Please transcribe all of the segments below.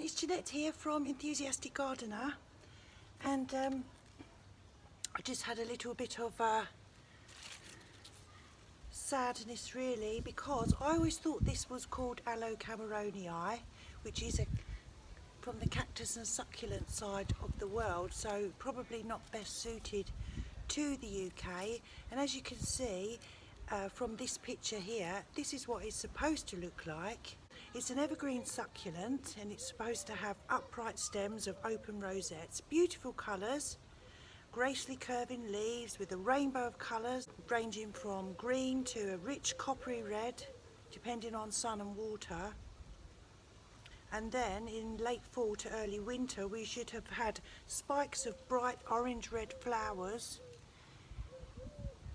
everyone, it's Jeanette here from Enthusiastic Gardener, and I just had a little bit of sadness really, because I always thought this was called Aloe Cameronii, which is from the cactus and succulent side of the world, so probably not best suited to the UK. And as you can see from this picture here, this is what it's supposed to look like. It's an evergreen succulent and it's supposed to have upright stems of open rosettes, beautiful colours, gracefully curving leaves with a rainbow of colours ranging from green to a rich coppery red depending on sun and water. And then in late fall to early winter we should have had spikes of bright orange red flowers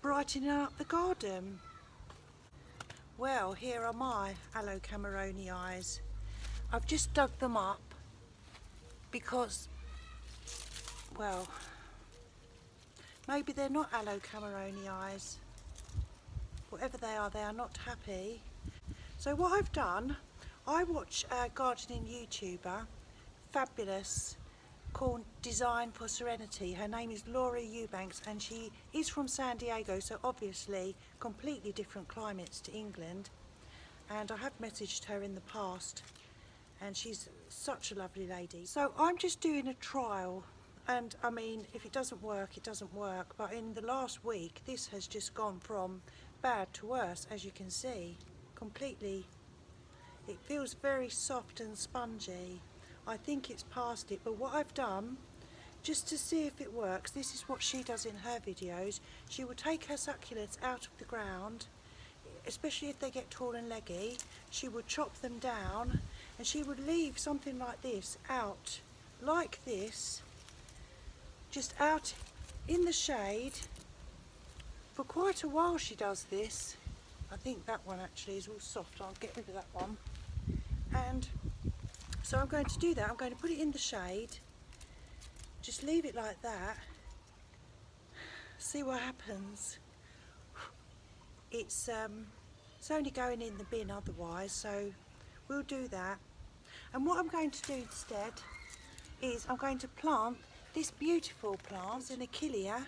brightening up the garden. Well, here are my Aloe Cameronii. I've just dug them up because, well, maybe they're not Aloe Cameronii. Whatever they are not happy. So what I've done, I watch a gardening YouTuber, fabulous, called Design for Serenity. Her name is Laura Eubanks and she is from San Diego, so obviously completely different climates to England, and I have messaged her in the past and she's such a lovely lady. So I'm just doing a trial, and I mean, if it doesn't work, it doesn't work, but in the last week this has just gone from bad to worse, as you can see. Completely, it feels very soft and spongy. I think it's past it, but what I've done, just to see if it works, this is what she does in her videos. She will take her succulents out of the ground, especially if they get tall and leggy. She would chop them down and she would leave something like this out, like this, just out in the shade for quite a while. She does this. I think that one actually is all soft. I'll get rid of that one. And so I'm going to do that. I'm going to put it in the shade, just leave it like that, see what happens. It's only going in the bin otherwise, so we'll do that. And what I'm going to do instead is I'm going to plant this beautiful plant. It's an Achillea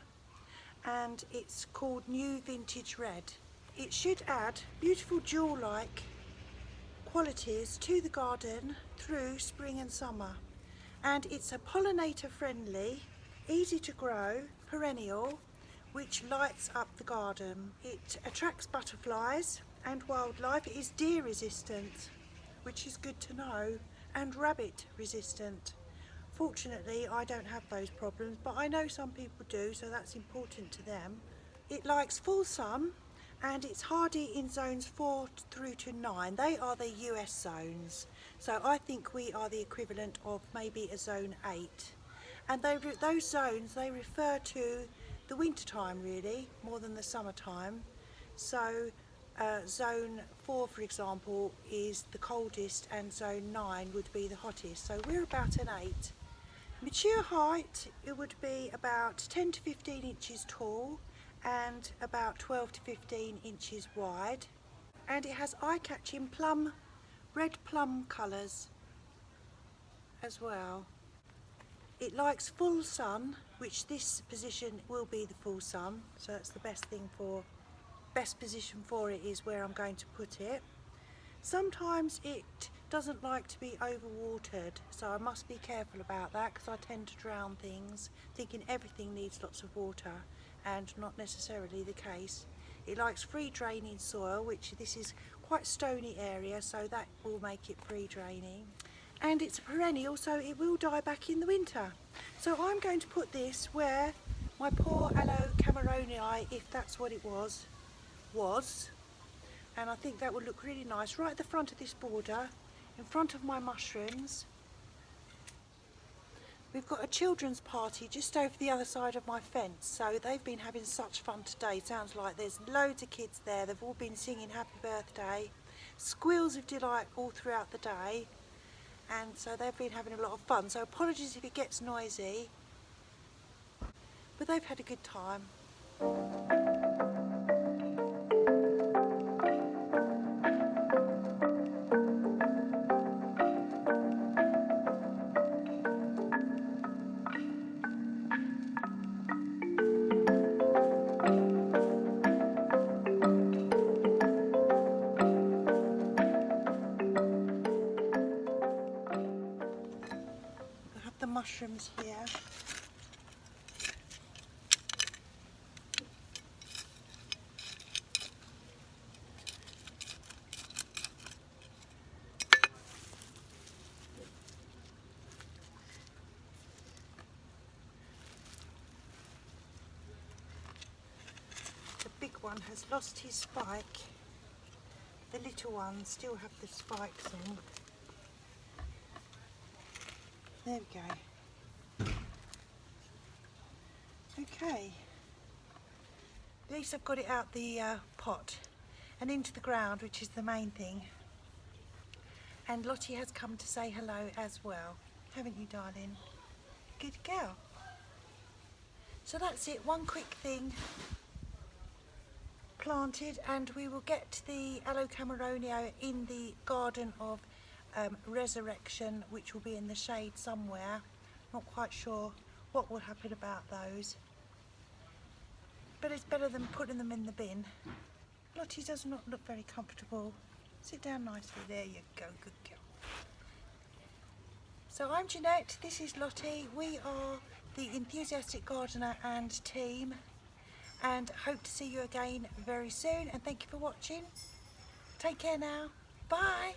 and it's called New Vintage Red. It should add beautiful jewel-like qualities to the garden through spring and summer, and it's a pollinator friendly, easy to grow perennial which lights up the garden. It attracts butterflies and wildlife. It is deer resistant, which is good to know, and rabbit resistant. Fortunately I don't have those problems, but I know some people do, so that's important to them. It likes full sun and it's hardy in zones 4 through to 9. They are the US zones, so I think we are the equivalent of maybe a zone 8. And those zones, they refer to the winter time really, more than the summertime. So zone 4 for example is the coldest and zone 9 would be the hottest, so we're about an 8. Mature height, it would be about 10 to 15 inches tall and about 12 to 15 inches wide, and it has eye-catching red plum colours as well. It likes full sun, which this position will be the full sun, so that's the best position for it is where I'm going to put it. Sometimes it doesn't like to be overwatered, so I must be careful about that because I tend to drown things thinking everything needs lots of water, and not necessarily the case. It likes free draining soil, which this is quite stony area, so that will make it free draining. And it's a perennial, so it will die back in the winter. So I'm going to put this where my poor Aloe Cameronii, if that's what it was, and I think that would look really nice right at the front of this border, in front of my mushrooms. We've got a children's party just over the other side of my fence, so they've been having such fun today. Sounds like there's loads of kids there. They've all been singing happy birthday, squeals of delight all throughout the day, and so they've been having a lot of fun. So apologies if it gets noisy, but they've had a good time. mushrooms here. The big one has lost his spike. The little ones still have the spikes on. There we go. Okay. At least I've got it out the pot and into the ground, which is the main thing. And Lottie has come to say hello as well. Haven't you, darling? Good girl. So that's it. One quick thing planted, and we will get the Aloe Cameronii in the garden of resurrection, which will be in the shade somewhere. Not quite sure what will happen about those, but it's better than putting them in the bin. Lottie does not look very comfortable. Sit down nicely. There you go. Good girl. So I'm Jeanette, this is Lottie. We are the Enthusiastic Gardener and team, and hope to see you again very soon, and thank you for watching. Take care now. Bye.